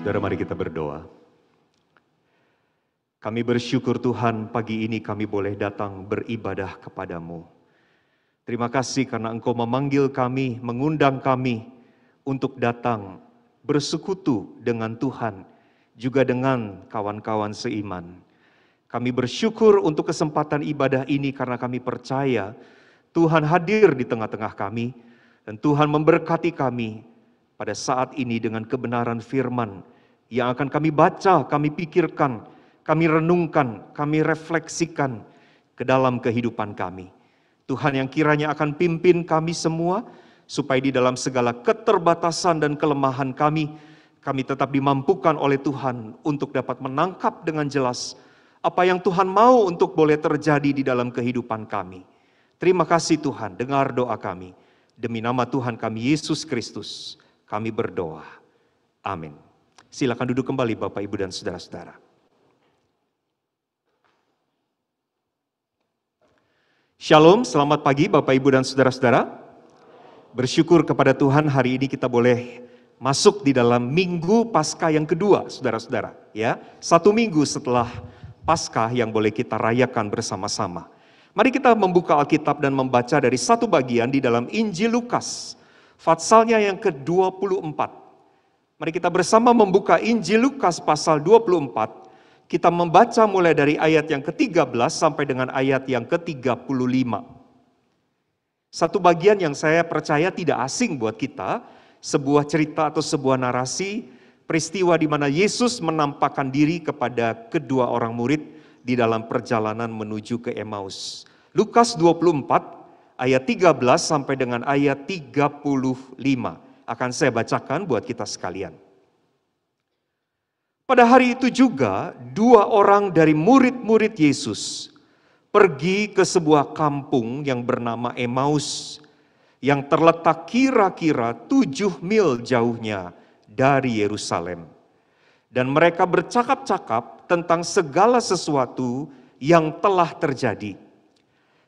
Saudara, mari kita berdoa. Kami bersyukur Tuhan, pagi ini kami boleh datang beribadah kepadamu. Terima kasih karena Engkau memanggil kami, mengundang kami untuk datang bersekutu dengan Tuhan, juga dengan kawan-kawan seiman. Kami bersyukur untuk kesempatan ibadah ini karena kami percaya Tuhan hadir di tengah-tengah kami, dan Tuhan memberkati kami pada saat ini dengan kebenaran firman yang akan kami baca, kami pikirkan, kami renungkan, kami refleksikan ke dalam kehidupan kami. Tuhan yang kiranya akan pimpin kami semua, supaya di dalam segala keterbatasan dan kelemahan kami tetap dimampukan oleh Tuhan untuk dapat menangkap dengan jelas apa yang Tuhan mau untuk boleh terjadi di dalam kehidupan kami. Terima kasih Tuhan, dengar doa kami. Demi nama Tuhan kami Yesus Kristus, kami berdoa. Amin. Silakan duduk kembali Bapak, Ibu, dan saudara-saudara. Shalom, selamat pagi Bapak, Ibu, dan saudara-saudara. Bersyukur kepada Tuhan hari ini kita boleh masuk di dalam minggu Paskah yang kedua, saudara-saudara. Ya, 1 minggu setelah Paskah yang boleh kita rayakan bersama-sama. Mari kita membuka Alkitab dan membaca dari satu bagian di dalam Injil Lukas, patsalnya yang ke-24. Mari kita bersama membuka Injil Lukas pasal 24. Kita membaca mulai dari ayat yang ke-13 sampai dengan ayat yang ke-35. Satu bagian yang saya percaya tidak asing buat kita, sebuah cerita atau sebuah narasi, peristiwa di mana Yesus menampakkan diri kepada kedua orang murid di dalam perjalanan menuju ke Emmaus. Lukas 24 ayat 13 sampai dengan ayat 35. Akan saya bacakan buat kita sekalian. Pada hari itu juga, 2 orang dari murid-murid Yesus pergi ke sebuah kampung yang bernama Emmaus, yang terletak kira-kira 7 mil jauhnya dari Yerusalem. Dan mereka bercakap-cakap tentang segala sesuatu yang telah terjadi.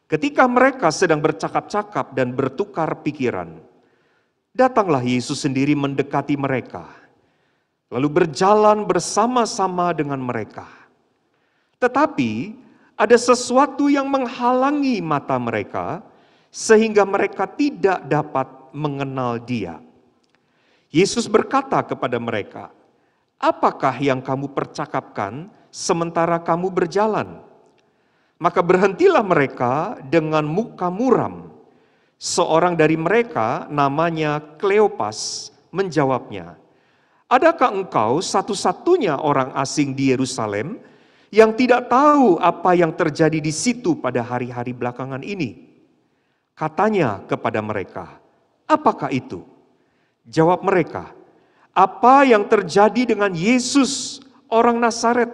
Ketika mereka sedang bercakap-cakap dan bertukar pikiran, datanglah Yesus sendiri mendekati mereka, lalu berjalan bersama-sama dengan mereka. Tetapi ada sesuatu yang menghalangi mata mereka, sehingga mereka tidak dapat mengenal Dia. Yesus berkata kepada mereka, "Apakah yang kamu percakapkan sementara kamu berjalan?" Maka berhentilah mereka dengan muka muram. Seorang dari mereka, namanya Kleopas, menjawabnya, "Adakah engkau satu-satunya orang asing di Yerusalem yang tidak tahu apa yang terjadi di situ pada hari-hari belakangan ini?" Katanya kepada mereka, "Apakah itu?" Jawab mereka, "Apa yang terjadi dengan Yesus, orang Nazaret?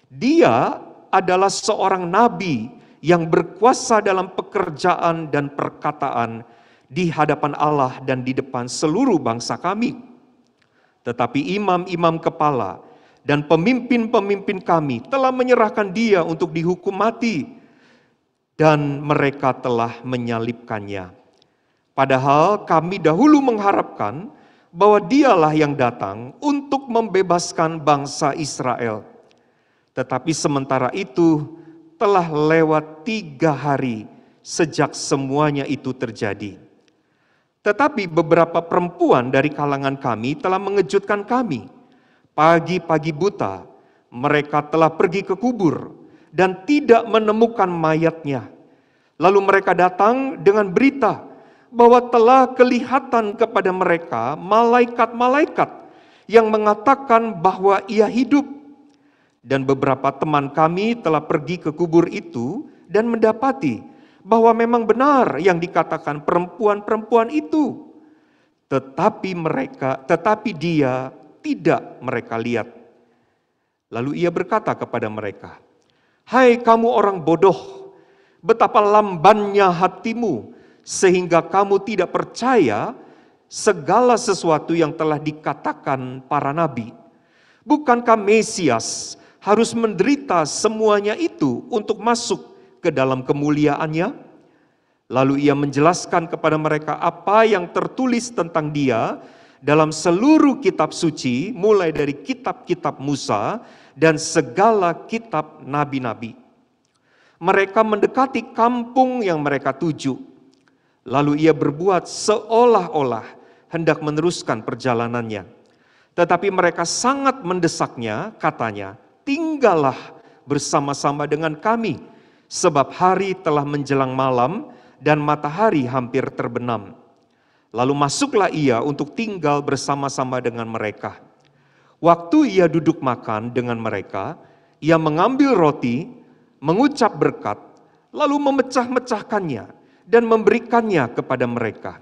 Dia adalah seorang nabi yang berkuasa dalam pekerjaan dan perkataan di hadapan Allah dan di depan seluruh bangsa kami. Tetapi imam-imam kepala dan pemimpin-pemimpin kami telah menyerahkan Dia untuk dihukum mati, dan mereka telah menyalibkannya. Padahal kami dahulu mengharapkan bahwa Dialah yang datang untuk membebaskan bangsa Israel. Tetapi sementara itu telah lewat 3 hari sejak semuanya itu terjadi. Tetapi beberapa perempuan dari kalangan kami telah mengejutkan kami. Pagi-pagi buta, mereka telah pergi ke kubur dan tidak menemukan mayatnya. Lalu mereka datang dengan berita bahwa telah kelihatan kepada mereka malaikat-malaikat yang mengatakan bahwa ia hidup. Dan beberapa teman kami telah pergi ke kubur itu dan mendapati bahwa memang benar yang dikatakan perempuan-perempuan itu. Tetapi dia tidak mereka lihat. Lalu ia berkata kepada mereka, "Hai kamu orang bodoh, betapa lambannya hatimu sehingga kamu tidak percaya segala sesuatu yang telah dikatakan para nabi. Bukankah Mesias harus menderita semuanya itu untuk masuk ke dalam kemuliaannya?" Lalu ia menjelaskan kepada mereka apa yang tertulis tentang Dia dalam seluruh kitab suci, mulai dari kitab-kitab Musa dan segala kitab nabi-nabi. Mereka mendekati kampung yang mereka tuju. Lalu ia berbuat seolah-olah hendak meneruskan perjalanannya. Tetapi mereka sangat mendesaknya, katanya, tinggallah bersama-sama dengan kami, sebab hari telah menjelang malam dan matahari hampir terbenam. Lalu masuklah ia untuk tinggal bersama-sama dengan mereka. Waktu ia duduk makan dengan mereka, ia mengambil roti, mengucap berkat, lalu memecah-mecahkannya dan memberikannya kepada mereka.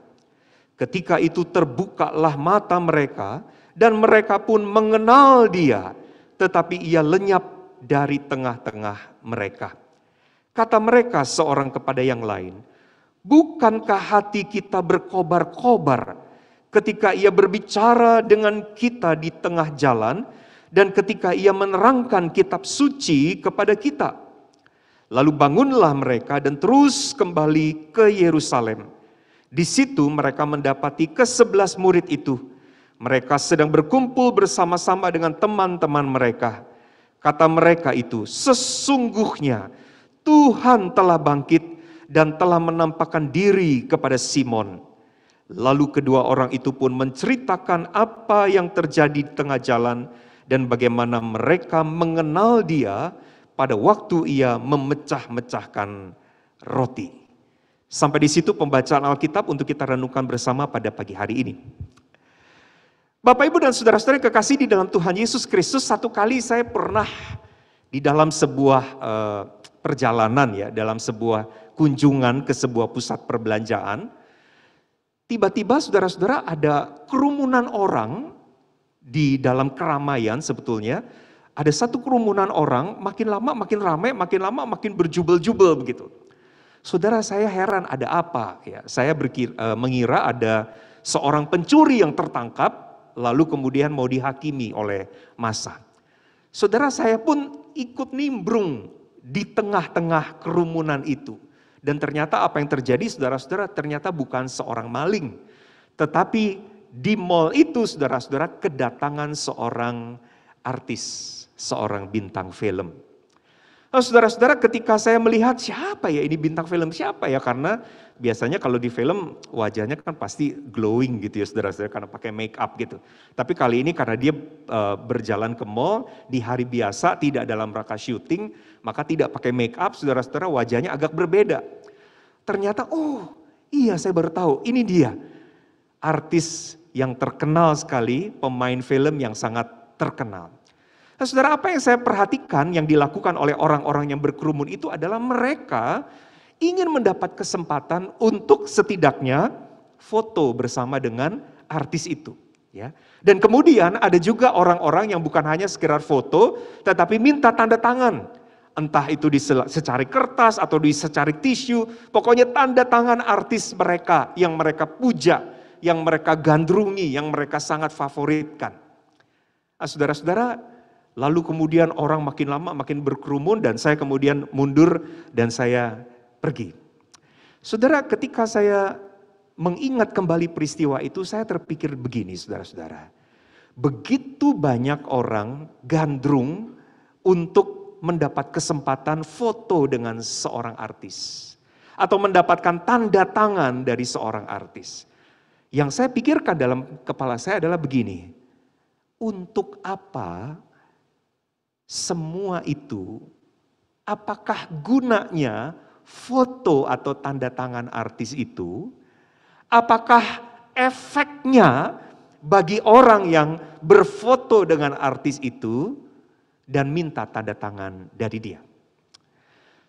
Ketika itu terbukalah mata mereka, dan mereka pun mengenal dia, tetapi ia lenyap dari tengah-tengah mereka. Kata mereka seorang kepada yang lain, bukankah hati kita berkobar-kobar ketika ia berbicara dengan kita di tengah jalan, dan ketika ia menerangkan kitab suci kepada kita? Lalu bangunlah mereka dan terus kembali ke Yerusalem. Di situ mereka mendapati ke-11 murid itu. Mereka sedang berkumpul bersama-sama dengan teman-teman mereka. Kata mereka itu, sesungguhnya Tuhan telah bangkit dan telah menampakkan diri kepada Simon. Lalu kedua orang itu pun menceritakan apa yang terjadi di tengah jalan dan bagaimana mereka mengenal dia pada waktu ia memecah-mecahkan roti. Sampai di situ pembacaan Alkitab untuk kita renungkan bersama pada pagi hari ini. Bapak, Ibu, dan saudara-saudara yang kekasih di dalam Tuhan Yesus Kristus, satu kali saya pernah di dalam sebuah perjalanan ya, dalam sebuah kunjungan ke sebuah pusat perbelanjaan, tiba-tiba saudara-saudara ada kerumunan orang di dalam keramaian sebetulnya, ada satu kerumunan orang, makin lama makin ramai, makin lama makin berjubel-jubel begitu. Saudara, saya heran ada apa ya, saya mengira ada seorang pencuri yang tertangkap, lalu kemudian mau dihakimi oleh massa. Saudara, saya pun ikut nimbrung di tengah-tengah kerumunan itu. Dan ternyata apa yang terjadi, saudara-saudara, ternyata bukan seorang maling. Tetapi di mall itu, saudara-saudara, kedatangan seorang artis, seorang bintang film. Nah, saudara-saudara, ketika saya melihat siapa ya ini bintang film, siapa ya, karena biasanya kalau di film wajahnya kan pasti glowing gitu ya saudara-saudara, karena pakai make up gitu. Tapi kali ini karena dia berjalan ke mall di hari biasa, tidak dalam rangka syuting, maka tidak pakai make up, saudara-saudara, wajahnya agak berbeda. Ternyata oh iya, saya baru tahu ini dia artis yang terkenal sekali, pemain film yang sangat terkenal. Nah, saudara, apa yang saya perhatikan yang dilakukan oleh orang-orang yang berkerumun itu adalah mereka ingin mendapat kesempatan untuk setidaknya foto bersama dengan artis itu. Ya. Dan kemudian ada juga orang-orang yang bukan hanya sekedar foto, tetapi minta tanda tangan. Entah itu di secari kertas atau di secari tisu, pokoknya tanda tangan artis mereka yang mereka puja, yang mereka gandrungi, yang mereka sangat favoritkan. Nah, saudara-saudara, lalu kemudian orang makin lama makin berkerumun dan saya kemudian mundur dan saya pergi. Saudara, ketika saya mengingat kembali peristiwa itu, saya terpikir begini, saudara-saudara. Begitu banyak orang gandrung untuk mendapat kesempatan foto dengan seorang artis. Atau mendapatkan tanda tangan dari seorang artis. Yang saya pikirkan dalam kepala saya adalah begini. Untuk apa semua itu? Apakah gunanya foto atau tanda tangan artis itu? Apakah efeknya bagi orang yang berfoto dengan artis itu dan minta tanda tangan dari dia?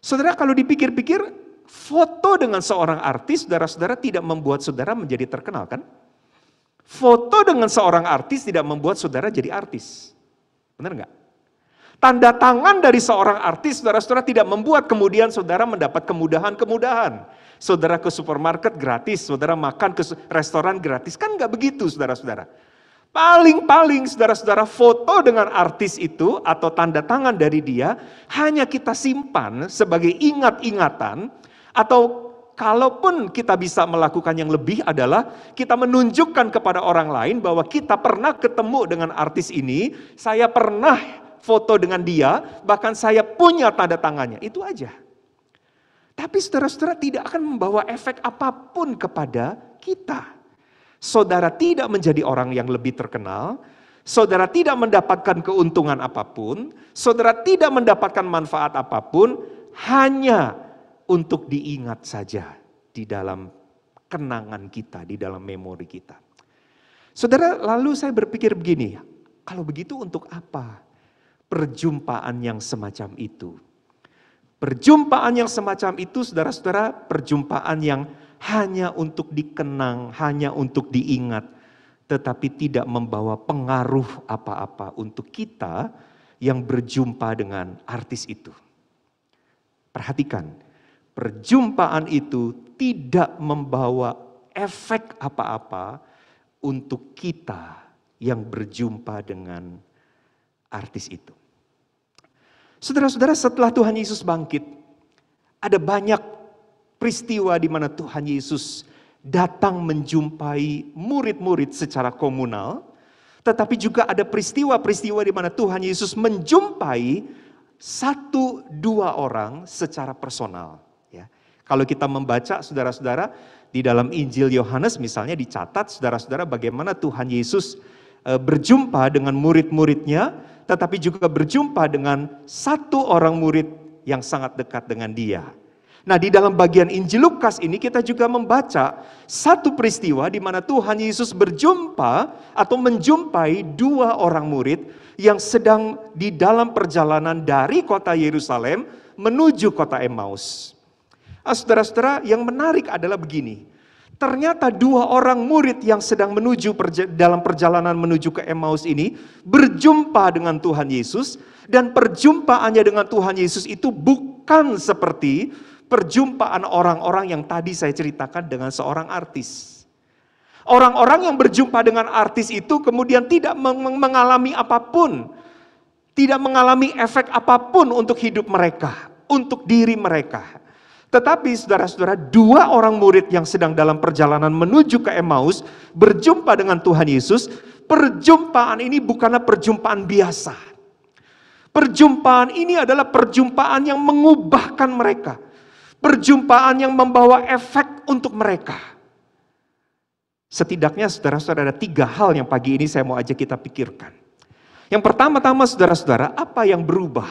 Saudara, kalau dipikir-pikir, foto dengan seorang artis, saudara-saudara, tidak membuat saudara menjadi terkenal, kan? Foto dengan seorang artis tidak membuat saudara jadi artis. Benar nggak? Tanda tangan dari seorang artis, saudara-saudara, tidak membuat kemudian saudara mendapat kemudahan-kemudahan. Saudara ke supermarket gratis, saudara makan ke restoran gratis. Kan nggak begitu, saudara-saudara. Paling-paling saudara-saudara, foto dengan artis itu atau tanda tangan dari dia hanya kita simpan sebagai ingat-ingatan atau kalaupun kita bisa melakukan yang lebih adalah kita menunjukkan kepada orang lain bahwa kita pernah ketemu dengan artis ini, saya pernah foto dengan dia, bahkan saya punya tanda tangannya, itu aja. Tapi saudara-saudara tidak akan membawa efek apapun kepada kita. Saudara tidak menjadi orang yang lebih terkenal, saudara tidak mendapatkan keuntungan apapun, saudara tidak mendapatkan manfaat apapun, hanya untuk diingat saja di dalam kenangan kita, di dalam memori kita. Saudara, lalu saya berpikir begini, kalau begitu untuk apa perjumpaan yang semacam itu? Perjumpaan yang semacam itu, saudara-saudara, perjumpaan yang hanya untuk dikenang, hanya untuk diingat, tetapi tidak membawa pengaruh apa-apa untuk kita yang berjumpa dengan artis itu. Perhatikan, perjumpaan itu tidak membawa efek apa-apa untuk kita yang berjumpa dengan artis itu. Saudara-saudara, setelah Tuhan Yesus bangkit, ada banyak peristiwa di mana Tuhan Yesus datang menjumpai murid-murid secara komunal, tetapi juga ada peristiwa-peristiwa di mana Tuhan Yesus menjumpai 1-2 orang secara personal. Ya. Kalau kita membaca, saudara-saudara, di dalam Injil Yohanes misalnya dicatat, saudara-saudara, bagaimana Tuhan Yesus berjumpa dengan murid-muridnya, tetapi juga berjumpa dengan 1 orang murid yang sangat dekat dengan dia. Nah, di dalam bagian Injil Lukas ini kita juga membaca satu peristiwa di mana Tuhan Yesus berjumpa atau menjumpai 2 orang murid yang sedang di dalam perjalanan dari kota Yerusalem menuju kota Emmaus. Saudara-saudara, yang menarik adalah begini. Ternyata 2 orang murid yang sedang menuju dalam perjalanan menuju ke Emmaus ini berjumpa dengan Tuhan Yesus, dan perjumpaannya dengan Tuhan Yesus itu bukan seperti perjumpaan orang-orang yang tadi saya ceritakan dengan seorang artis. Orang-orang yang berjumpa dengan artis itu kemudian tidak mengalami apapun, tidak mengalami efek apapun untuk hidup mereka, untuk diri mereka. Tetapi saudara-saudara, 2 orang murid yang sedang dalam perjalanan menuju ke Emmaus berjumpa dengan Tuhan Yesus. Perjumpaan ini bukanlah perjumpaan biasa. Perjumpaan ini adalah perjumpaan yang mengubahkan mereka. Perjumpaan yang membawa efek untuk mereka. Setidaknya saudara-saudara, ada 3 hal yang pagi ini saya mau ajak kita pikirkan. Yang pertama-tama saudara-saudara, apa yang berubah?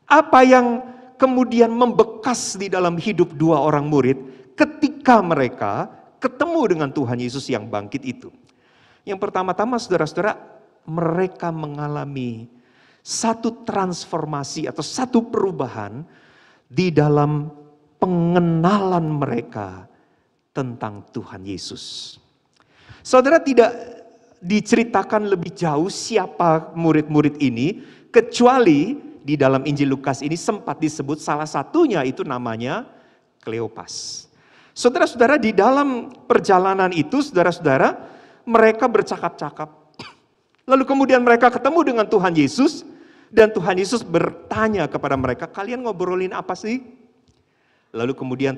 Apa yang kemudian membekas di dalam hidup 2 orang murid ketika mereka ketemu dengan Tuhan Yesus yang bangkit itu? Yang pertama-tama saudara-saudara, mereka mengalami satu transformasi atau satu perubahan di dalam pengenalan mereka tentang Tuhan Yesus. Saudara, tidak diceritakan lebih jauh siapa murid-murid ini, kecuali di dalam Injil Lukas ini sempat disebut salah satunya itu namanya Kleopas. Saudara-saudara, di dalam perjalanan itu, saudara-saudara, mereka bercakap-cakap. Lalu kemudian mereka ketemu dengan Tuhan Yesus, dan Tuhan Yesus bertanya kepada mereka, kalian ngobrolin apa sih? Lalu kemudian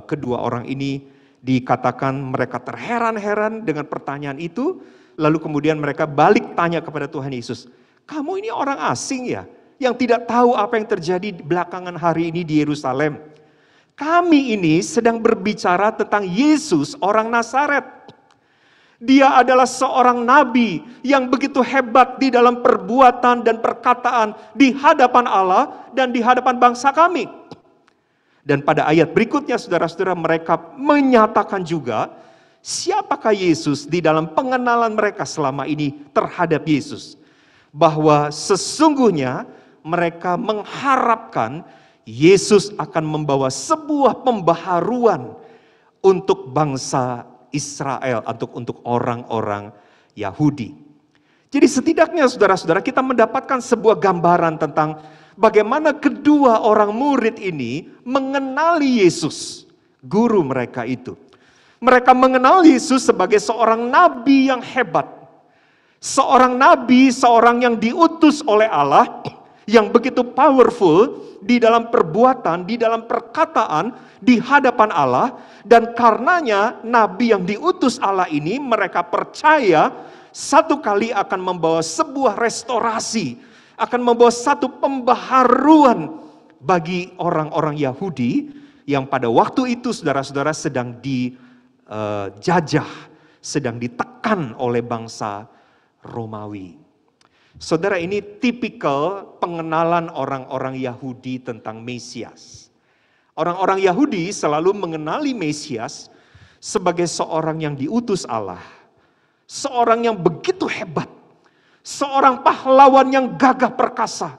kedua orang ini dikatakan mereka terheran-heran dengan pertanyaan itu. Lalu kemudian mereka balik tanya kepada Tuhan Yesus, kamu ini orang asing ya? Yang tidak tahu apa yang terjadi belakangan hari ini di Yerusalem. Kami ini sedang berbicara tentang Yesus orang Nazaret. Dia adalah seorang nabi yang begitu hebat di dalam perbuatan dan perkataan di hadapan Allah dan di hadapan bangsa kami. Dan pada ayat berikutnya saudara-saudara, mereka menyatakan juga siapakah Yesus di dalam pengenalan mereka selama ini terhadap Yesus. Bahwa sesungguhnya mereka mengharapkan Yesus akan membawa sebuah pembaharuan untuk bangsa Israel, untuk orang-orang Yahudi. Jadi setidaknya saudara-saudara, kita mendapatkan sebuah gambaran tentang bagaimana kedua orang murid ini mengenali Yesus, guru mereka itu. Mereka mengenal Yesus sebagai seorang nabi yang hebat. Seorang nabi, seorang yang diutus oleh Allah, yang begitu powerful, di dalam perbuatan, di dalam perkataan, di hadapan Allah. Dan karenanya nabi yang diutus Allah ini mereka percaya satu kali akan membawa sebuah restorasi, akan membawa satu pembaharuan bagi orang-orang Yahudi yang pada waktu itu saudara-saudara sedang dijajah, sedang ditekan oleh bangsa Romawi. Saudara, ini tipikal pengenalan orang-orang Yahudi tentang Mesias. Orang-orang Yahudi selalu mengenali Mesias sebagai seorang yang diutus Allah. Seorang yang begitu hebat. Seorang pahlawan yang gagah perkasa.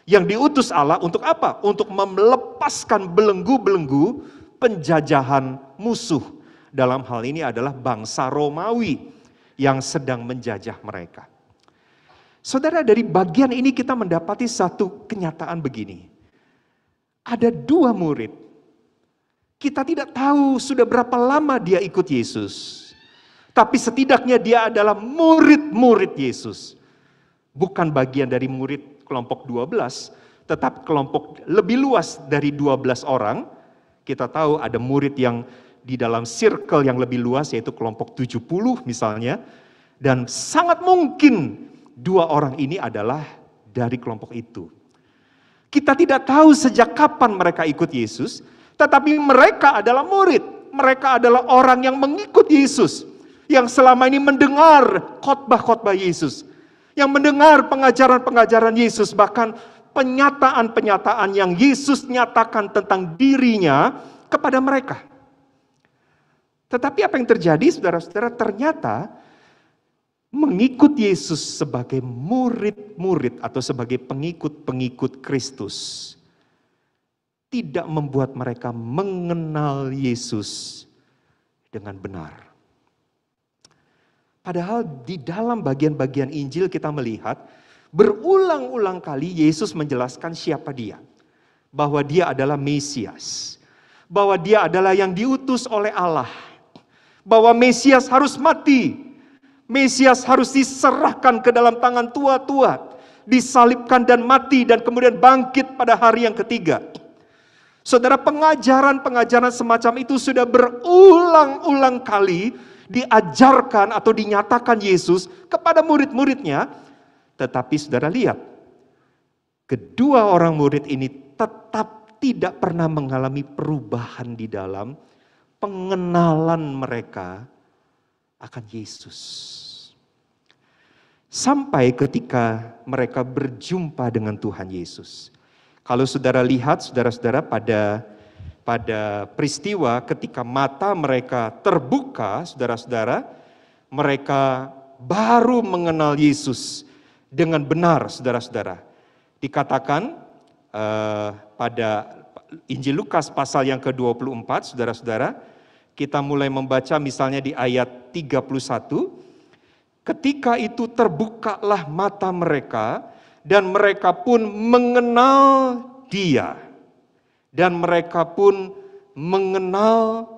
Yang diutus Allah untuk apa? Untuk melepaskan belenggu-belenggu penjajahan musuh. Dalam hal ini adalah bangsa Romawi yang sedang menjajah mereka. Saudara, dari bagian ini kita mendapati satu kenyataan begini. Ada 2 murid. Kita tidak tahu sudah berapa lama dia ikut Yesus. Tapi setidaknya dia adalah murid-murid Yesus. Bukan bagian dari murid kelompok 12, tetap kelompok lebih luas dari 12 orang. Kita tahu ada murid yang di dalam circle yang lebih luas, yaitu kelompok 70 misalnya. Dan sangat mungkin 2 orang ini adalah dari kelompok itu. Kita tidak tahu sejak kapan mereka ikut Yesus, tetapi mereka adalah murid. Mereka adalah orang yang mengikut Yesus, yang selama ini mendengar khotbah-khotbah Yesus, yang mendengar pengajaran-pengajaran Yesus, bahkan penyataan-penyataan yang Yesus nyatakan tentang dirinya kepada mereka. Tetapi apa yang terjadi, saudara-saudara? Ternyata mengikut Yesus sebagai murid-murid atau sebagai pengikut-pengikut Kristus tidak membuat mereka mengenal Yesus dengan benar. Padahal di dalam bagian-bagian Injil kita melihat berulang-ulang kali Yesus menjelaskan siapa dia. Bahwa dia adalah Mesias. Bahwa dia adalah yang diutus oleh Allah. Bahwa Mesias harus mati. Mesias harus diserahkan ke dalam tangan tua-tua. Disalibkan dan mati dan kemudian bangkit pada hari yang ketiga. Saudara, pengajaran-pengajaran semacam itu sudah berulang-ulang kali diajarkan atau dinyatakan Yesus kepada murid-muridnya. Tetapi saudara lihat, kedua orang murid ini tetap tidak pernah mengalami perubahan di dalam pengenalan mereka akan Yesus. Sampai ketika mereka berjumpa dengan Tuhan Yesus. Kalau saudara lihat, saudara-saudara, pada peristiwa ketika mata mereka terbuka, saudara-saudara, mereka baru mengenal Yesus dengan benar, saudara-saudara. Dikatakan pada Injil Lukas pasal yang ke-24, saudara-saudara, kita mulai membaca misalnya di ayat 31, ketika itu terbukalah mata mereka, dan mereka pun mengenal Dia. Dan mereka pun mengenal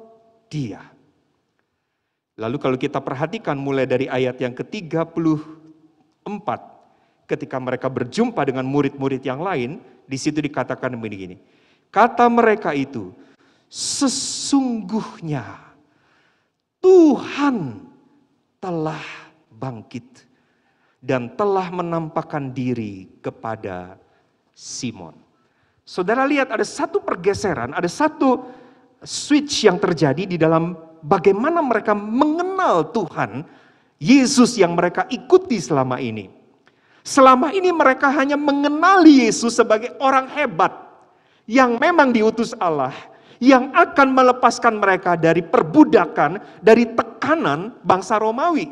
Dia. Lalu kalau kita perhatikan mulai dari ayat yang ke-34, ketika mereka berjumpa dengan murid-murid yang lain, di situ dikatakan begini. Kata mereka itu, sesungguhnya Tuhan telah bangkit dan telah menampakkan diri kepada Simon. Saudara lihat, ada satu pergeseran, ada satu switch yang terjadi di dalam bagaimana mereka mengenal Tuhan Yesus yang mereka ikuti selama ini. Selama ini mereka hanya mengenali Yesus sebagai orang hebat yang memang diutus Allah, yang akan melepaskan mereka dari perbudakan, dari tekanan bangsa Romawi.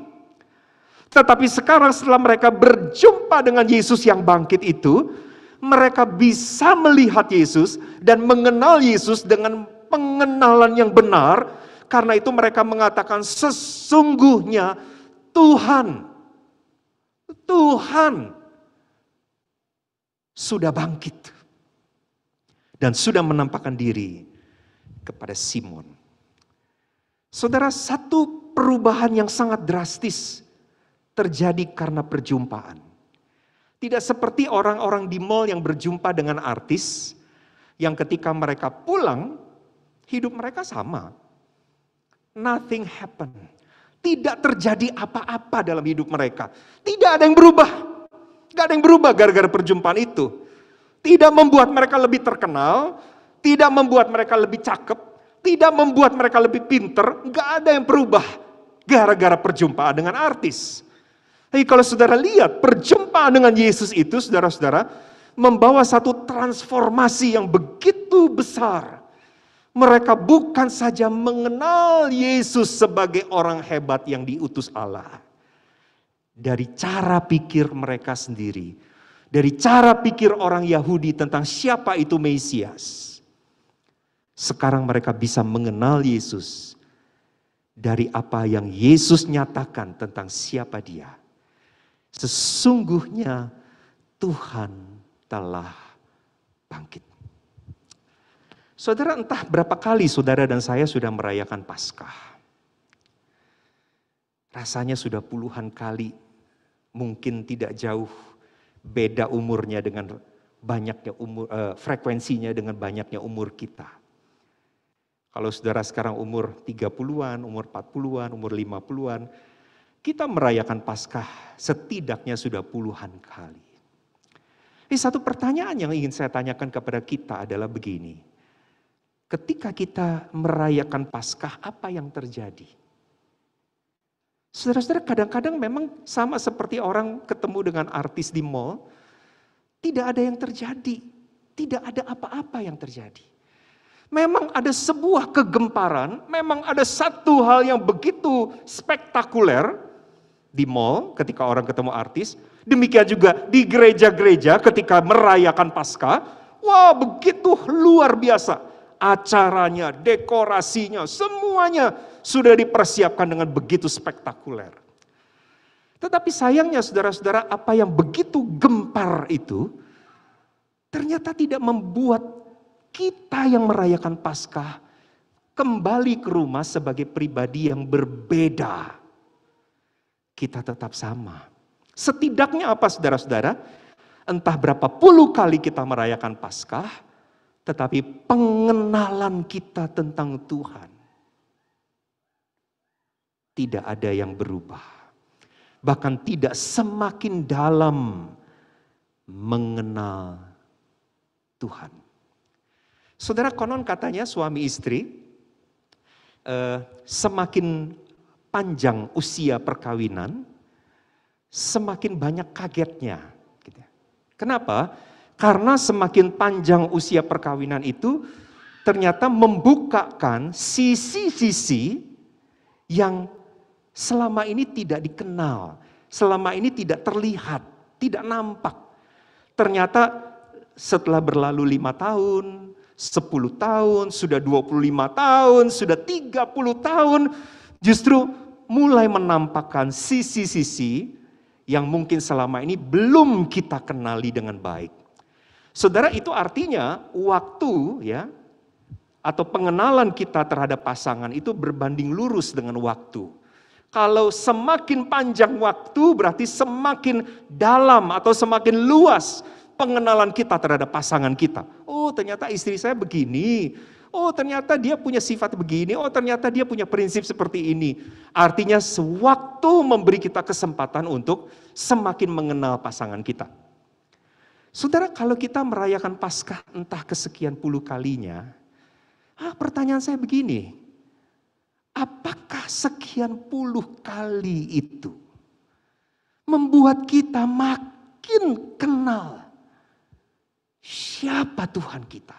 Tetapi sekarang setelah mereka berjumpa dengan Yesus yang bangkit itu, mereka bisa melihat Yesus dan mengenal Yesus dengan pengenalan yang benar. Karena itu mereka mengatakan sesungguhnya Tuhan sudah bangkit dan sudah menampakkan diri kepada Simon. Saudara, satu perubahan yang sangat drastis terjadi karena perjumpaan. Tidak seperti orang-orang di mall yang berjumpa dengan artis, yang ketika mereka pulang, hidup mereka sama. Nothing happen. Tidak terjadi apa-apa dalam hidup mereka. Tidak ada yang berubah. Tidak ada yang berubah gara-gara perjumpaan itu. Tidak membuat mereka lebih terkenal, tidak membuat mereka lebih cakep, tidak membuat mereka lebih pinter. Tidak ada yang berubah gara-gara perjumpaan dengan artis. Tapi kalau saudara lihat, perjumpaan dengan Yesus itu, saudara-saudara, membawa satu transformasi yang begitu besar. Mereka bukan saja mengenal Yesus sebagai orang hebat yang diutus Allah. Dari cara pikir mereka sendiri, dari cara pikir orang Yahudi tentang siapa itu Mesias. Sekarang mereka bisa mengenal Yesus dari apa yang Yesus nyatakan tentang siapa dia. Sesungguhnya Tuhan telah bangkit. Saudara, entah berapa kali saudara dan saya sudah merayakan Paskah. Rasanya sudah puluhan kali, mungkin tidak jauh beda umurnya dengan banyaknya frekuensinya dengan banyaknya umur kita. Kalau saudara sekarang umur 30-an, umur 40-an, umur 50-an, kita merayakan Paskah setidaknya sudah puluhan kali. Satu pertanyaan yang ingin saya tanyakan kepada kita adalah begini. Ketika kita merayakan Paskah, apa yang terjadi? Saudara-saudara, kadang-kadang memang sama seperti orang ketemu dengan artis di mall, tidak ada yang terjadi, tidak ada apa-apa yang terjadi. Memang ada sebuah kegemparan, memang ada satu hal yang begitu spektakuler di mall ketika orang ketemu artis, demikian juga di gereja-gereja ketika merayakan Paskah. Wah, begitu luar biasa. Acaranya, dekorasinya, semuanya sudah dipersiapkan dengan begitu spektakuler. Tetapi sayangnya saudara-saudara, apa yang begitu gempar itu ternyata tidak membuat kita yang merayakan Paskah kembali ke rumah sebagai pribadi yang berbeda. Kita tetap sama. Setidaknya apa saudara-saudara? Entah berapa puluh kali kita merayakan Paskah, tetapi pengenalan kita tentang Tuhan tidak ada yang berubah. Bahkan tidak semakin dalam mengenal Tuhan. Saudara, konon katanya suami istri semakin panjang usia perkawinan, semakin banyak kagetnya. Kenapa? Karena semakin panjang usia perkawinan itu ternyata membukakan sisi-sisi yang selama ini tidak dikenal, selama ini tidak terlihat, tidak nampak. Ternyata setelah berlalu 5 tahun, 10 tahun, sudah 25 tahun, sudah 30 tahun, justru mulai menampakkan sisi-sisi yang mungkin selama ini belum kita kenali dengan baik. Saudara, itu artinya waktu ya atau pengenalan kita terhadap pasangan itu berbanding lurus dengan waktu. Kalau semakin panjang waktu berarti semakin dalam atau semakin luas pengenalan kita terhadap pasangan kita. Oh, ternyata istri saya begini. Oh, ternyata dia punya sifat begini. Oh, ternyata dia punya prinsip seperti ini. Artinya sewaktu memberi kita kesempatan untuk semakin mengenal pasangan kita. Saudara, kalau kita merayakan Paskah entah kesekian puluh kalinya, pertanyaan saya begini, apakah sekian puluh kali itu membuat kita makin kenal siapa Tuhan kita?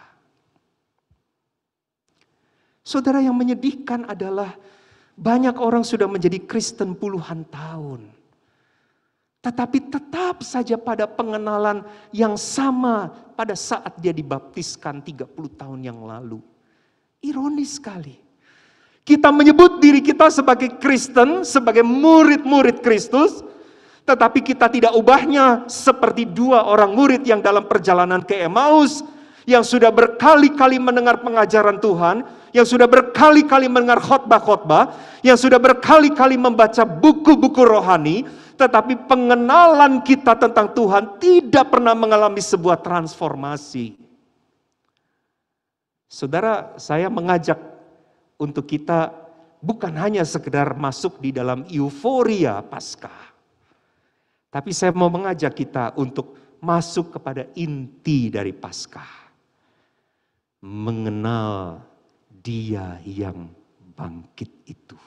Saudara, yang menyedihkan adalah banyak orang sudah menjadi Kristen puluhan tahun. Tetapi tetap saja pada pengenalan yang sama pada saat dia dibaptiskan 30 tahun yang lalu. Ironis sekali. Kita menyebut diri kita sebagai Kristen, sebagai murid-murid Kristus, tetapi kita tidak ubahnya seperti dua orang murid yang dalam perjalanan ke Emmaus, yang sudah berkali-kali mendengar pengajaran Tuhan, yang sudah berkali-kali mendengar khotbah-khotbah, yang sudah berkali-kali membaca buku-buku rohani, tetapi pengenalan kita tentang Tuhan tidak pernah mengalami sebuah transformasi. Saudara, saya mengajak untuk kita bukan hanya sekedar masuk di dalam euforia Paskah. Tapi saya mau mengajak kita untuk masuk kepada inti dari Paskah. Mengenal Dia yang bangkit itu.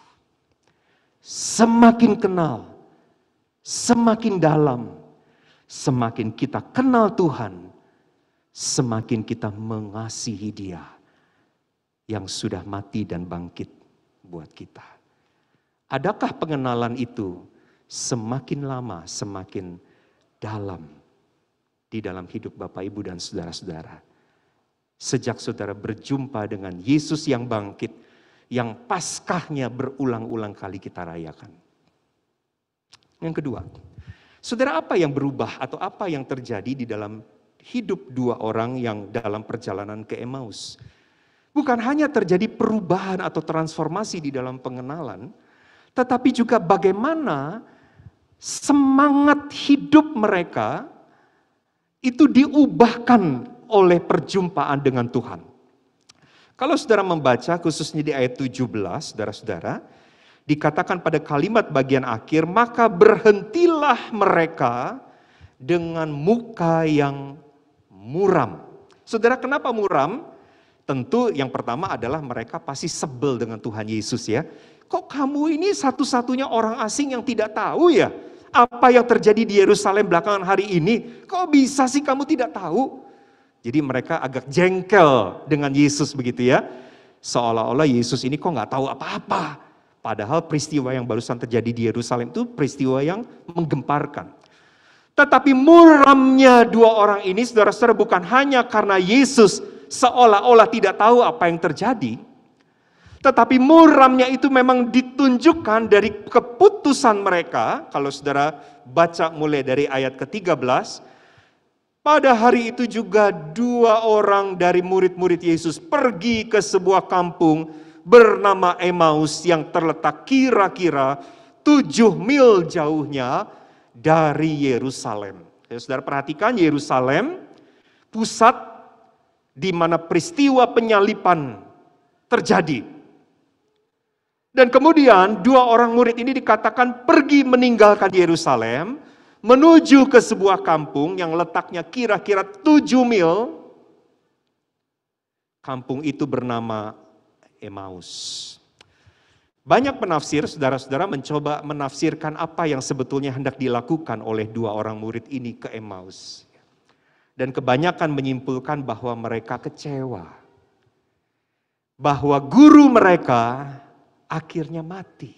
Semakin kenal, semakin dalam, semakin kita kenal Tuhan, semakin kita mengasihi Dia yang sudah mati dan bangkit buat kita. Adakah pengenalan itu semakin lama, semakin dalam di dalam hidup Bapak, Ibu, dan saudara-saudara? Sejak saudara berjumpa dengan Yesus yang bangkit, yang Paskahnya berulang-ulang kali kita rayakan. Yang kedua, saudara, apa yang berubah atau apa yang terjadi di dalam hidup dua orang yang dalam perjalanan ke Emmaus? Bukan hanya terjadi perubahan atau transformasi di dalam pengenalan, tetapi juga bagaimana semangat hidup mereka itu diubahkan oleh perjumpaan dengan Tuhan. Kalau saudara membaca khususnya di ayat 17, saudara-saudara, dikatakan pada kalimat bagian akhir, maka berhentilah mereka dengan muka yang muram. Saudara, kenapa muram? Tentu yang pertama adalah mereka pasti sebel dengan Tuhan Yesus ya. Kok kamu ini satu-satunya orang asing yang tidak tahu ya apa yang terjadi di Yerusalem belakangan hari ini? Kok bisa sih kamu tidak tahu? Jadi mereka agak jengkel dengan Yesus begitu ya. Seolah-olah Yesus ini kok nggak tahu apa-apa. Padahal peristiwa yang barusan terjadi di Yerusalem itu peristiwa yang menggemparkan. Tetapi muramnya dua orang ini, saudara-saudara, bukan hanya karena Yesus seolah-olah tidak tahu apa yang terjadi. Tetapi muramnya itu memang ditunjukkan dari keputusan mereka. Kalau saudara baca mulai dari ayat ke-13. Pada hari itu juga dua orang dari murid-murid Yesus pergi ke sebuah kampung bernama Emmaus yang terletak kira-kira 7 mil jauhnya dari Yerusalem. Saudara perhatikan, Yerusalem pusat di mana peristiwa penyaliban terjadi. Dan kemudian dua orang murid ini dikatakan pergi meninggalkan Yerusalem, menuju ke sebuah kampung yang letaknya kira-kira 7 mil. Kampung itu bernama Emmaus. Banyak penafsir, saudara-saudara, mencoba menafsirkan apa yang sebetulnya hendak dilakukan oleh dua orang murid ini ke Emmaus. Dan kebanyakan menyimpulkan bahwa mereka kecewa. Bahwa guru mereka akhirnya mati.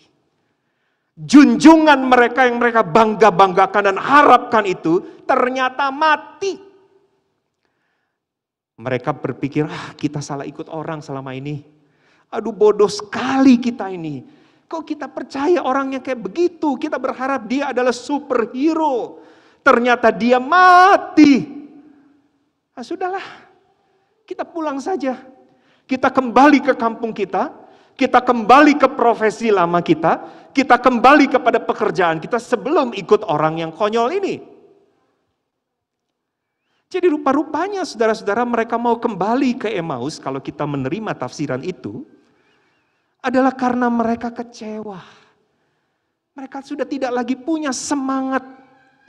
Junjungan mereka yang mereka bangga-banggakan dan harapkan itu ternyata mati. Mereka berpikir, kita salah ikut orang selama ini. Aduh, bodoh sekali kita ini. Kok kita percaya orang yang kayak begitu? Kita berharap dia adalah superhero. Ternyata dia mati. Nah, sudahlah, kita pulang saja. Kita kembali ke kampung kita. Kita kembali ke profesi lama kita. Kita kembali kepada pekerjaan kita sebelum ikut orang yang konyol ini. Jadi rupa-rupanya saudara-saudara mereka mau kembali ke Emmaus, kalau kita menerima tafsiran itu, adalah karena mereka kecewa. Mereka sudah tidak lagi punya semangat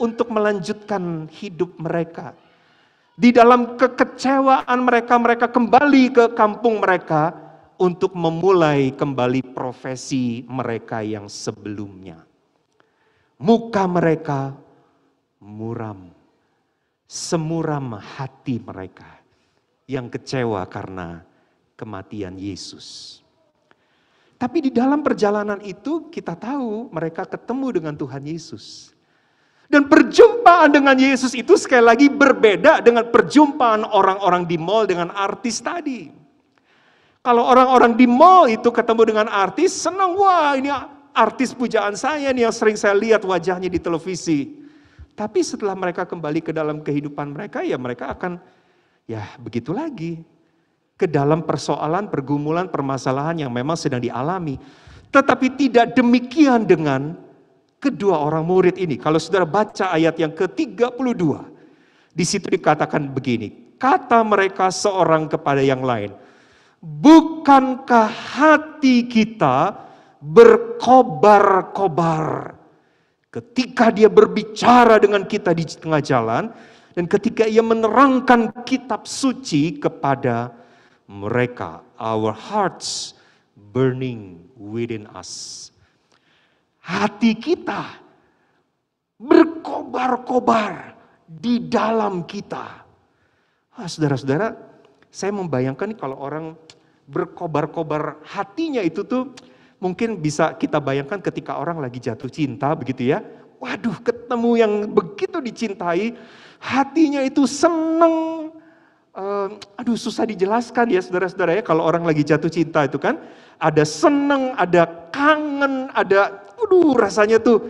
untuk melanjutkan hidup mereka. Di dalam kekecewaan mereka, mereka kembali ke kampung mereka untuk memulai kembali profesi mereka yang sebelumnya. Muka mereka muram, semuram hati mereka yang kecewa karena kematian Yesus. Tapi di dalam perjalanan itu kita tahu mereka ketemu dengan Tuhan Yesus. Dan perjumpaan dengan Yesus itu sekali lagi berbeda dengan perjumpaan orang-orang di mall dengan artis tadi. Kalau orang-orang di mall itu ketemu dengan artis, senang, wah ini artis pujaan saya nih yang sering saya lihat wajahnya di televisi. Tapi setelah mereka kembali ke dalam kehidupan mereka, ya mereka akan ya begitu lagi. Ke dalam persoalan, pergumulan, permasalahan yang memang sedang dialami. Tetapi tidak demikian dengan kedua orang murid ini. Kalau saudara baca ayat yang ke-32, di situ dikatakan begini, kata mereka seorang kepada yang lain, Bukankah hati kita berkobar-kobar ketika dia berbicara dengan kita di tengah jalan, dan ketika ia menerangkan kitab suci kepada mereka. Our hearts burning within us. Hati kita berkobar-kobar di dalam kita. Saudara-saudara, saya membayangkan kalau orang berkobar-kobar hatinya itu tuh mungkin bisa kita bayangkan ketika orang lagi jatuh cinta begitu ya. Waduh, ketemu yang begitu dicintai, hatinya itu seneng. Susah dijelaskan ya saudara-saudara ya, kalau orang lagi jatuh cinta itu kan ada seneng, ada kangen, ada rasanya tuh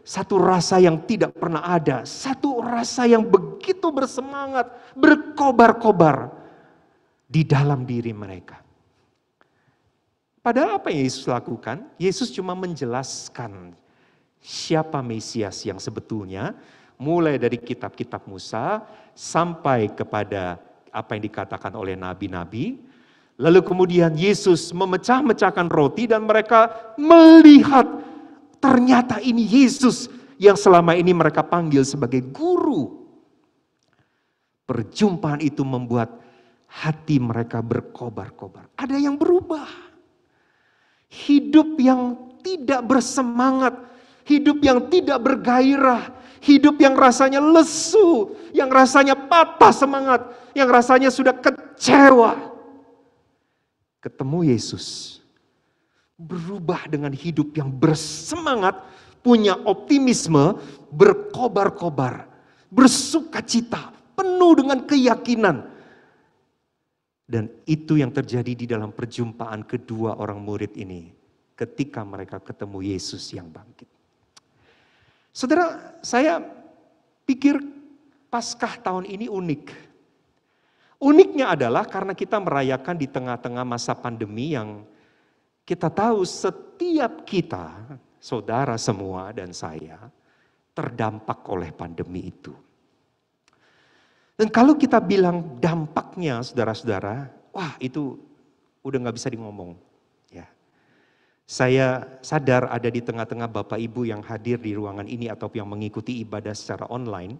satu rasa yang tidak pernah ada, satu rasa yang begitu bersemangat, berkobar-kobar di dalam diri mereka. Padahal apa yang Yesus lakukan? Yesus cuma menjelaskan siapa Mesias yang sebetulnya, mulai dari kitab-kitab Musa sampai kepada apa yang dikatakan oleh nabi-nabi. Lalu kemudian Yesus memecah-mecahkan roti dan mereka melihat ternyata ini Yesus yang selama ini mereka panggil sebagai guru. Perjumpaan itu membuat hati mereka berkobar-kobar. Ada yang berubah. Hidup yang tidak bersemangat, hidup yang tidak bergairah, hidup yang rasanya lesu, yang rasanya patah semangat, yang rasanya sudah kecewa. Ketemu Yesus, berubah dengan hidup yang bersemangat, punya optimisme, berkobar-kobar, bersukacita, penuh dengan keyakinan. Dan itu yang terjadi di dalam perjumpaan kedua orang murid ini ketika mereka ketemu Yesus yang bangkit. Saudara, saya pikir Paskah tahun ini unik. Uniknya adalah karena kita merayakan di tengah-tengah masa pandemi yang kita tahu setiap kita, saudara semua dan saya, terdampak oleh pandemi itu. Dan kalau kita bilang dampaknya saudara-saudara, wah itu udah gak bisa ngomong. Ya. Saya sadar ada di tengah-tengah Bapak Ibu yang hadir di ruangan ini atau yang mengikuti ibadah secara online,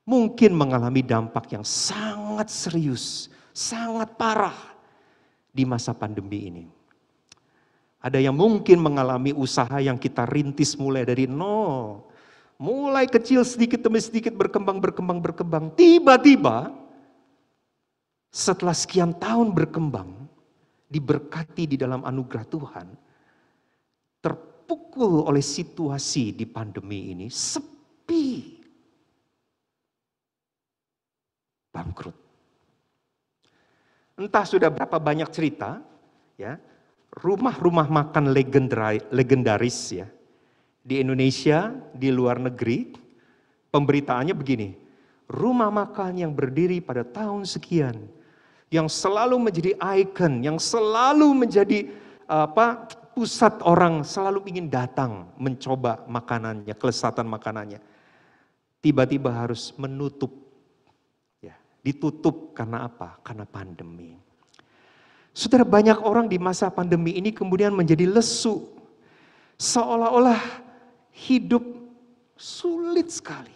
mungkin mengalami dampak yang sangat serius, sangat parah di masa pandemi ini. Ada yang mungkin mengalami usaha yang kita rintis mulai dari nol. Mulai kecil sedikit demi sedikit berkembang. Tiba-tiba setelah sekian tahun berkembang, diberkati di dalam anugerah Tuhan, terpukul oleh situasi di pandemi ini, sepi. Bangkrut. Entah sudah berapa banyak cerita, ya, rumah-rumah makan legendaris ya, di Indonesia, di luar negeri, pemberitaannya begini, rumah makan yang berdiri pada tahun sekian, yang selalu menjadi ikon, yang selalu menjadi pusat orang selalu ingin datang mencoba makanannya, kelezatan makanannya, tiba-tiba harus menutup, ya, ditutup karena apa? Karena pandemi. Saudara, banyak orang di masa pandemi ini kemudian menjadi lesu, seolah-olah hidup sulit sekali.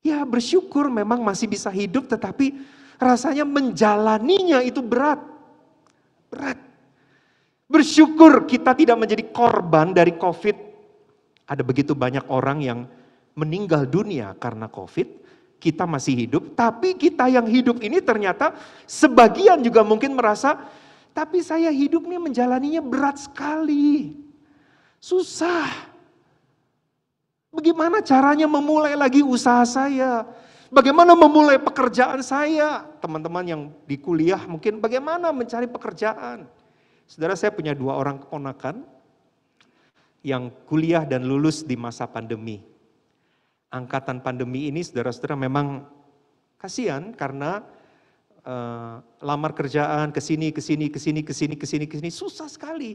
Ya bersyukur memang masih bisa hidup, tetapi rasanya menjalaninya itu berat. Berat. Bersyukur kita tidak menjadi korban dari COVID. Ada begitu banyak orang yang meninggal dunia karena COVID. Kita masih hidup, tapi kita yang hidup ini ternyata sebagian juga mungkin merasa, tapi saya hidup ini menjalaninya berat sekali. Susah. Bagaimana caranya memulai lagi usaha saya? Bagaimana memulai pekerjaan saya? Teman-teman yang di kuliah mungkin bagaimana mencari pekerjaan? Saudara, saya punya 2 orang keponakan yang kuliah dan lulus di masa pandemi. Angkatan pandemi ini saudara-saudara memang kasihan karena lamar kerjaan kesini susah sekali.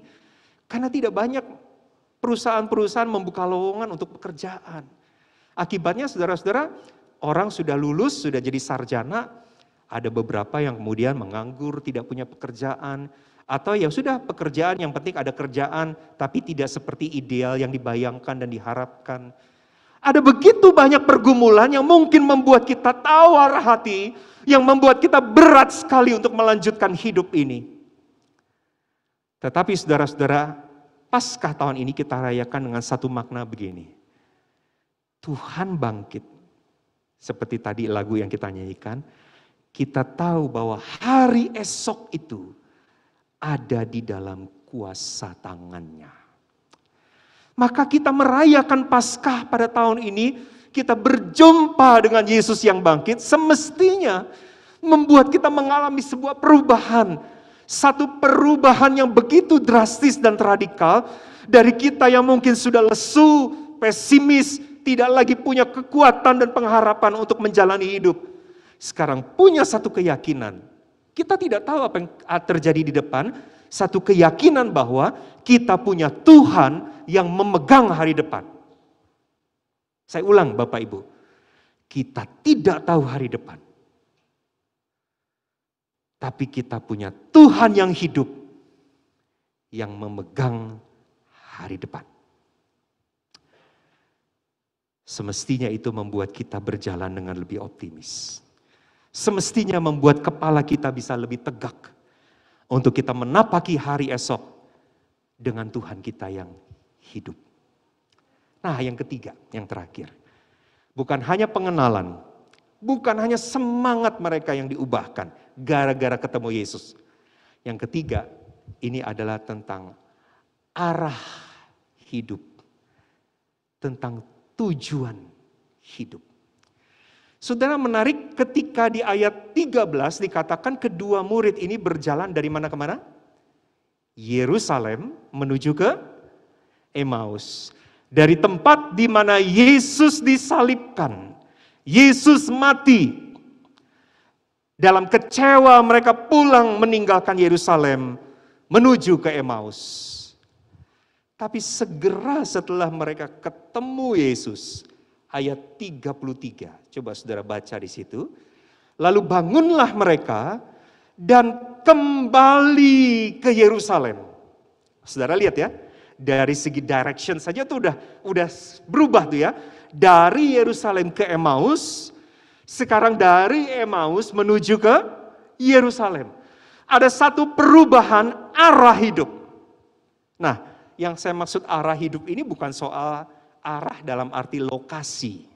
Karena tidak banyak perusahaan-perusahaan membuka lowongan untuk pekerjaan. Akibatnya saudara-saudara, orang sudah lulus, sudah jadi sarjana, Ada beberapa yang kemudian menganggur, tidak punya pekerjaan, atau ya sudah pekerjaan yang penting ada kerjaan, tapi tidak seperti ideal yang dibayangkan dan diharapkan. Ada begitu banyak pergumulan yang mungkin membuat kita tawar hati, yang membuat kita berat sekali untuk melanjutkan hidup ini. Tetapi saudara-saudara, Paskah tahun ini kita rayakan dengan satu makna begini. Tuhan bangkit. Seperti tadi lagu yang kita nyanyikan, kita tahu bahwa hari esok itu ada di dalam kuasa tangannya. Maka kita merayakan Paskah pada tahun ini, kita berjumpa dengan Yesus yang bangkit, semestinya membuat kita mengalami sebuah perubahan. Satu perubahan yang begitu drastis dan radikal, dari kita yang mungkin sudah lesu, pesimis, tidak lagi punya kekuatan dan pengharapan untuk menjalani hidup. Sekarang punya satu keyakinan. Kita tidak tahu apa yang terjadi di depan, satu keyakinan bahwa kita punya Tuhan yang memegang hari depan. Saya ulang Bapak Ibu, kita tidak tahu hari depan. Tapi kita punya Tuhan yang hidup, yang memegang hari depan. Semestinya itu membuat kita berjalan dengan lebih optimis. Semestinya membuat kepala kita bisa lebih tegak untuk kita menapaki hari esok dengan Tuhan kita yang hidup. Nah, yang ketiga, yang terakhir. Bukan hanya pengenalan, bukan hanya semangat mereka yang diubahkan gara-gara ketemu Yesus. Yang ketiga, ini adalah tentang arah hidup. Tentang tujuan hidup. Saudara, menarik ketika di ayat 13 dikatakan kedua murid ini berjalan dari mana ke mana? Yerusalem menuju ke Emmaus. Dari tempat di mana Yesus disalibkan, Yesus mati. Dalam kecewa mereka pulang meninggalkan Yerusalem menuju ke Emmaus. Tapi segera setelah mereka ketemu Yesus, ayat 33. Coba saudara baca di situ. Lalu bangunlah mereka dan kembali ke Yerusalem. Saudara lihat ya, dari segi direction saja tuh udah berubah tuh ya. Dari Yerusalem ke Emmaus, sekarang dari Emmaus menuju ke Yerusalem. Ada satu perubahan arah hidup. Nah, yang saya maksud arah hidup ini bukan soal arah dalam arti lokasi.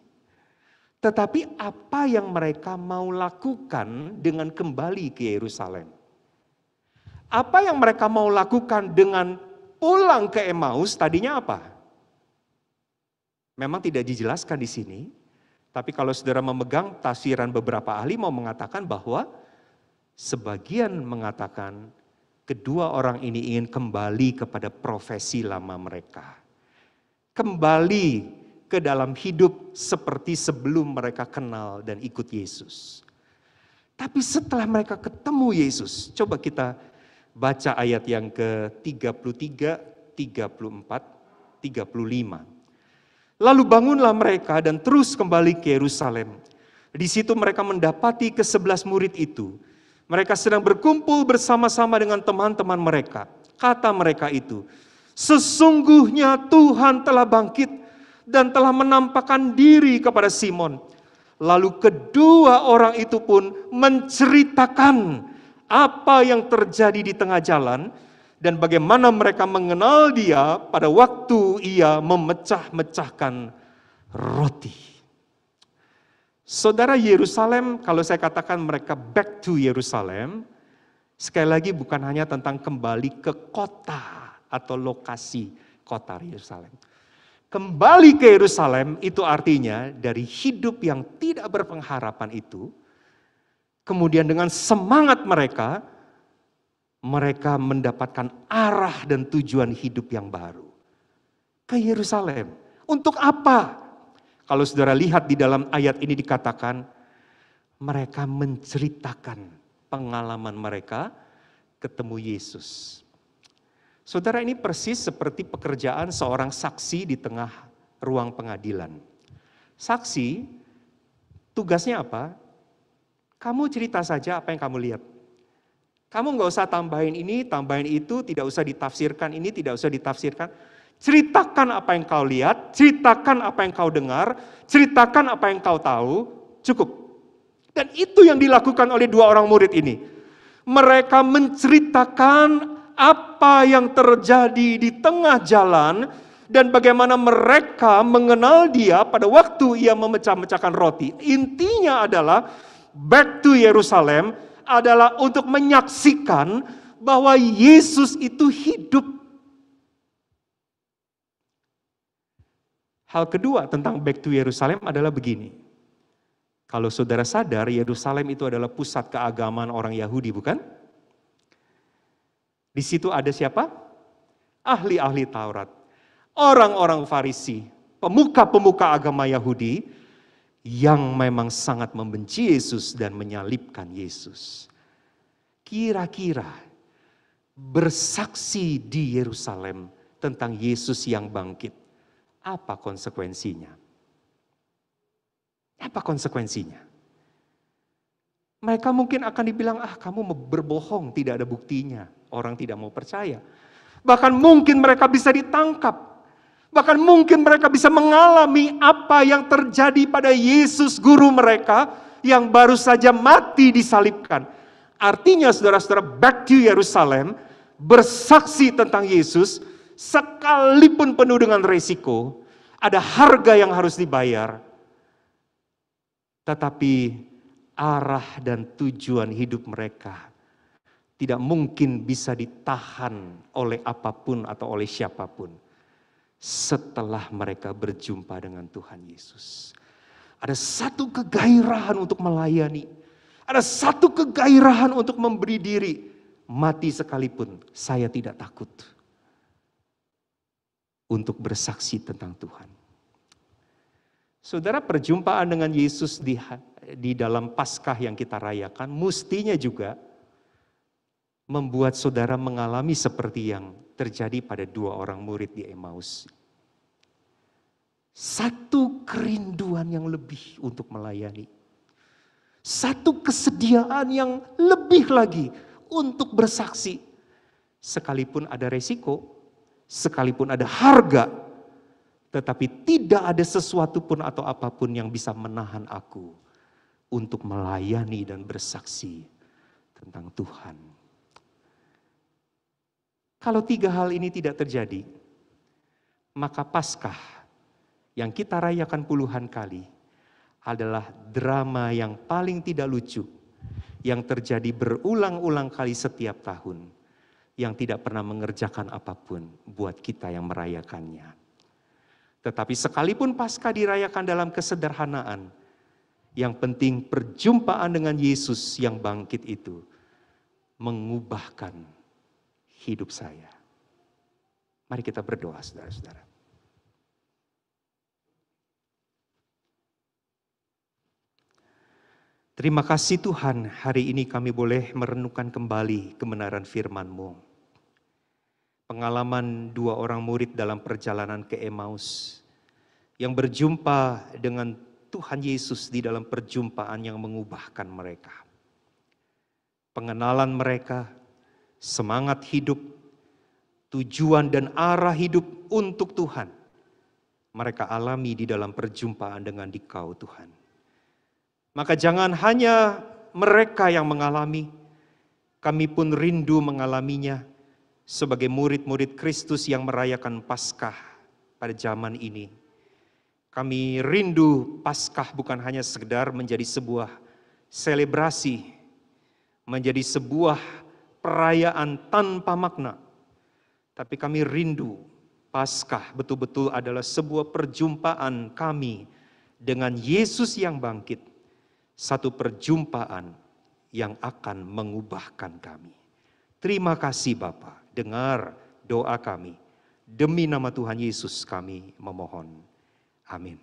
Tetapi apa yang mereka mau lakukan dengan kembali ke Yerusalem. Apa yang mereka mau lakukan dengan pulang ke Emmaus tadinya apa? Memang tidak dijelaskan di sini. Tapi kalau saudara memegang tafsiran beberapa ahli mau mengatakan bahwa sebagian mengatakan kedua orang ini ingin kembali kepada profesi lama mereka. Kembali ke dalam hidup seperti sebelum mereka kenal dan ikut Yesus. Tapi setelah mereka ketemu Yesus, coba kita baca ayat yang ke-33, 34, 35. Lalu bangunlah mereka dan terus kembali ke Yerusalem. Di situ mereka mendapati ke-11 murid itu. Mereka sedang berkumpul bersama-sama dengan teman-teman mereka. Kata mereka itu, sesungguhnya Tuhan telah bangkit dan telah menampakkan diri kepada Simon. Lalu kedua orang itu pun menceritakan apa yang terjadi di tengah jalan dan bagaimana mereka mengenal dia pada waktu ia memecah-mecahkan roti. Saudara, Yerusalem, kalau saya katakan mereka back to Yerusalem, sekali lagi bukan hanya tentang kembali ke kota atau lokasi kota Yerusalem. Kembali ke Yerusalem itu artinya dari hidup yang tidak berpengharapan itu, kemudian dengan semangat mereka mendapatkan arah dan tujuan hidup yang baru. Ke Yerusalem. Untuk apa? Kalau saudara lihat di dalam ayat ini dikatakan, mereka menceritakan pengalaman mereka ketemu Yesus. Saudara, ini persis seperti pekerjaan seorang saksi di tengah ruang pengadilan. Saksi, tugasnya apa? Kamu cerita saja apa yang kamu lihat. Kamu nggak usah tambahin ini, tambahin itu, tidak usah ditafsirkan ini, tidak usah ditafsirkan. Ceritakan apa yang kau lihat, ceritakan apa yang kau dengar, ceritakan apa yang kau tahu, cukup. Dan itu yang dilakukan oleh dua orang murid ini. Mereka menceritakan apa yang terjadi di tengah jalan dan bagaimana mereka mengenal dia pada waktu ia memecah-mecahkan roti. Intinya adalah back to Yerusalem adalah untuk menyaksikan bahwa Yesus itu hidup. Hal kedua tentang back to Yerusalem adalah begini. Kalau saudara sadar, Yerusalem itu adalah pusat keagamaan orang Yahudi, bukan? Di situ ada siapa? Ahli-ahli Taurat. Orang-orang Farisi, pemuka-pemuka agama Yahudi yang memang sangat membenci Yesus dan menyalibkan Yesus. Kira-kira bersaksi di Yerusalem tentang Yesus yang bangkit, apa konsekuensinya? Apa konsekuensinya? Mereka mungkin akan dibilang, kamu berbohong, tidak ada buktinya. Orang tidak mau percaya. Bahkan mungkin mereka bisa ditangkap. Bahkan mungkin mereka bisa mengalami apa yang terjadi pada Yesus guru mereka yang baru saja mati disalibkan. Artinya saudara-saudara, back to Yerusalem, bersaksi tentang Yesus, sekalipun penuh dengan resiko, ada harga yang harus dibayar. Tetapi arah dan tujuan hidup mereka tidak mungkin bisa ditahan oleh apapun atau oleh siapapun setelah mereka berjumpa dengan Tuhan Yesus. Ada satu kegairahan untuk melayani, ada satu kegairahan untuk memberi diri, mati sekalipun saya tidak takut untuk bersaksi tentang Tuhan. Saudara, perjumpaan dengan Yesus di dalam Paskah yang kita rayakan mestinya juga membuat saudara mengalami seperti yang terjadi pada dua orang murid di Emmaus. Satu kerinduan yang lebih untuk melayani. Satu kesediaan yang lebih lagi untuk bersaksi. Sekalipun ada resiko, sekalipun ada harga, tetapi tidak ada sesuatu pun atau apapun yang bisa menahan aku untuk melayani dan bersaksi tentang Tuhan. Kalau tiga hal ini tidak terjadi, maka Paskah yang kita rayakan puluhan kali adalah drama yang paling tidak lucu, yang terjadi berulang-ulang kali setiap tahun, yang tidak pernah mengerjakan apapun buat kita yang merayakannya. Tetapi sekalipun Paskah dirayakan dalam kesederhanaan, yang penting perjumpaan dengan Yesus yang bangkit itu mengubahkan hidup saya. Mari kita berdoa, saudara-saudara. Terima kasih Tuhan, hari ini kami boleh merenungkan kembali kebenaran firman-Mu. Pengalaman dua orang murid dalam perjalanan ke Emmaus yang berjumpa dengan Tuhan Yesus di dalam perjumpaan yang mengubahkan mereka. Pengenalan mereka, semangat hidup, tujuan dan arah hidup untuk Tuhan. Mereka alami di dalam perjumpaan dengan Dikau Tuhan. Maka jangan hanya mereka yang mengalami, kami pun rindu mengalaminya sebagai murid-murid Kristus yang merayakan Paskah pada zaman ini. Kami rindu Paskah bukan hanya sekedar menjadi sebuah selebrasi, menjadi sebuah perayaan tanpa makna. Tapi kami rindu Paskah betul-betul adalah sebuah perjumpaan kami dengan Yesus yang bangkit. Satu perjumpaan yang akan mengubahkan kami. Terima kasih Bapa, dengar doa kami. Demi nama Tuhan Yesus kami memohon. Amin.